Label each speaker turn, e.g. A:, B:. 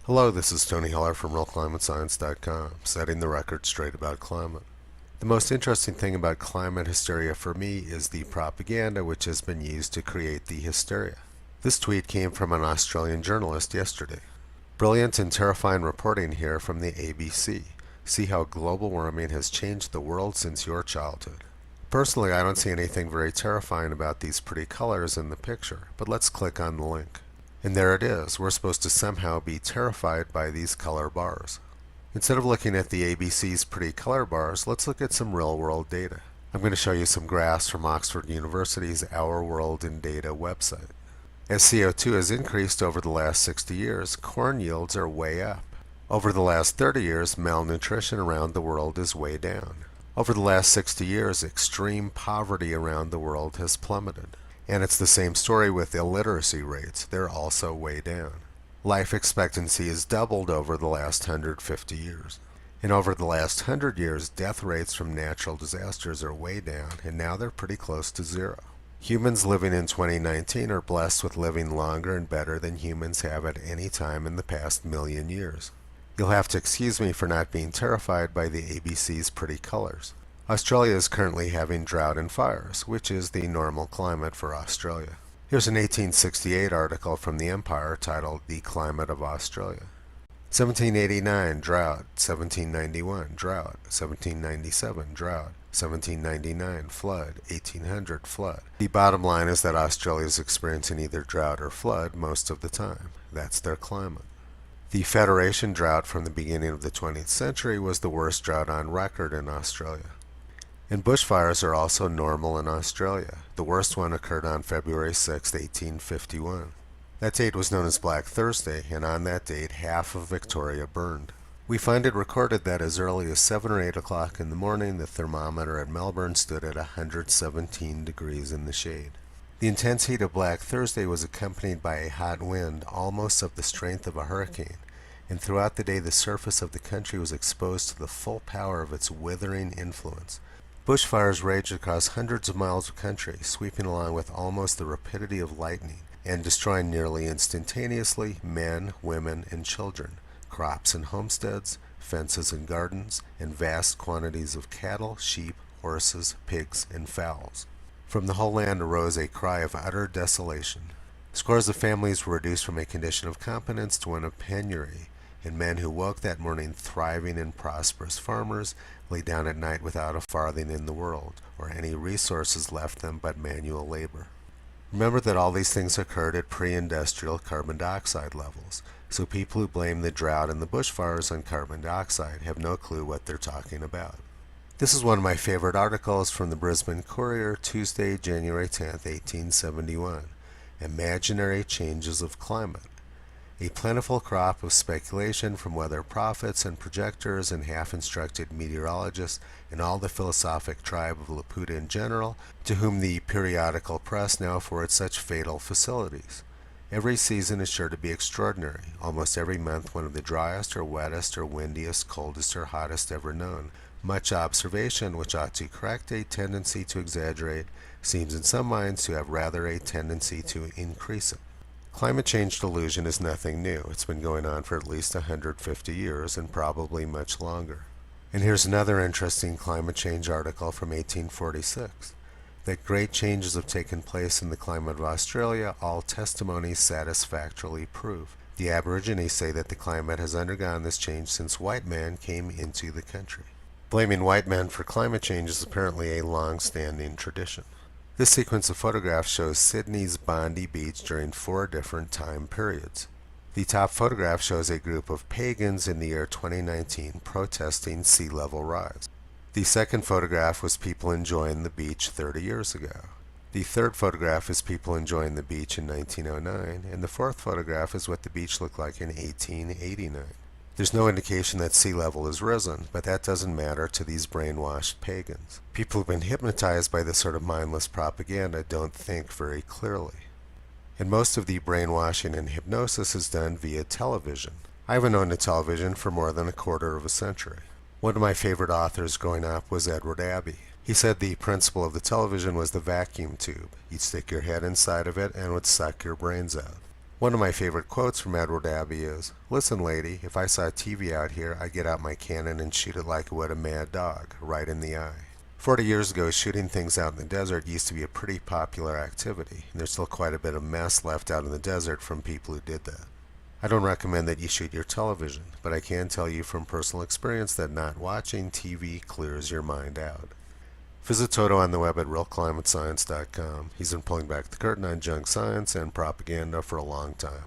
A: Hello, this is Tony Heller from RealClimateScience.com, setting the record straight about climate. The most interesting thing about climate hysteria for me is the propaganda which has been used to create the hysteria. This tweet came from an Australian journalist yesterday. Brilliant and terrifying reporting here from the ABC. See how global warming has changed the world since your childhood. Personally, I don't see anything very terrifying about these pretty colors in the picture, but let's click on the link. And there it is. We're supposed to somehow be terrified by these color bars. Instead of looking at the ABC's pretty color bars, let's look at some real-world data. I'm going to show you some graphs from Oxford University's Our World in Data website. As CO2 has increased over the last 60 years, corn yields are way up. Over the last 30 years, malnutrition around the world is way down. Over the last 60 years, extreme poverty around the world has plummeted. And it's the same story with illiteracy rates. They're also way down. Life expectancy has doubled over the last 150 years. And over the last 100 years, death rates from natural disasters are way down, and now they're pretty close to zero. Humans living in 2019 are blessed with living longer and better than humans have at any time in the past million years. You'll have to excuse me for not being terrified by the ABC's pretty colors. Australia is currently having drought and fires, which is the normal climate for Australia. Here's an 1868 article from the Empire titled The Climate of Australia. 1789, drought. 1791, drought. 1797, drought. 1799, flood. 1800, flood. The bottom line is that Australia is experiencing either drought or flood most of the time. That's their climate. The Federation drought from the beginning of the 20th century was the worst drought on record in Australia. And bushfires are also normal in Australia. The worst one occurred on February 6, 1851. That date was known as Black Thursday, and on that date, half of Victoria burned. We find it recorded that as early as 7 or 8 o'clock in the morning, the thermometer at Melbourne stood at 117 degrees in the shade. The intense heat of Black Thursday was accompanied by a hot wind, almost of the strength of a hurricane, and throughout the day the surface of the country was exposed to the full power of its withering influence. Bushfires raged across hundreds of miles of country, sweeping along with almost the rapidity of lightning, and destroying nearly instantaneously men, women, and children, crops and homesteads, fences and gardens, and vast quantities of cattle, sheep, horses, pigs, and fowls. From the whole land arose a cry of utter desolation. Scores of families were reduced from a condition of competence to one of penury, and men who woke that morning thriving and prosperous farmers lay down at night without a farthing in the world, or any resources left them but manual labor. Remember that all these things occurred at pre-industrial carbon dioxide levels, so people who blame the drought and the bushfires on carbon dioxide have no clue what they're talking about. This is one of my favorite articles from the Brisbane Courier, Tuesday, January 10, 1871. Imaginary Changes of Climate. A plentiful crop of speculation from weather prophets and projectors and half-instructed meteorologists and all the philosophic tribe of Laputa in general, to whom the periodical press now affords such fatal facilities. Every season is sure to be extraordinary, almost every month one of the driest or wettest or windiest, coldest or hottest ever known. Much observation, which ought to correct a tendency to exaggerate, seems in some minds to have rather a tendency to increase it. Climate change delusion is nothing new. It's been going on for at least 150 years and probably much longer. And here's another interesting climate change article from 1846. That great changes have taken place in the climate of Australia, all testimonies satisfactorily prove. The Aborigines say that the climate has undergone this change since white man came into the country. Blaming white men for climate change is apparently a long-standing tradition. This sequence of photographs shows Sydney's Bondi Beach during 4 different time periods. The top photograph shows a group of pagans in the year 2019 protesting sea level rise. The second photograph was people enjoying the beach 30 years ago. The third photograph is people enjoying the beach in 1909, and the fourth photograph is what the beach looked like in 1889. There's no indication that sea level has risen, but that doesn't matter to these brainwashed pagans. People who've been hypnotized by this sort of mindless propaganda don't think very clearly. And most of the brainwashing and hypnosis is done via television. I haven't owned a television for more than a quarter of a century. One of my favorite authors growing up was Edward Abbey. He said the principle of the television was the vacuum tube. You'd stick your head inside of it and it would suck your brains out. One of my favorite quotes from Edward Abbey is, "Listen, lady, if I saw a TV out here, I'd get out my cannon and shoot it like I would a mad dog, right in the eye." 40 years ago, shooting things out in the desert used to be a pretty popular activity, and there's still quite a bit of mess left out in the desert from people who did that. I don't recommend that you shoot your television, but I can tell you from personal experience that not watching TV clears your mind out. Visit Toto on the web at realclimatescience.com. He's been pulling back the curtain on junk science and propaganda for a long time.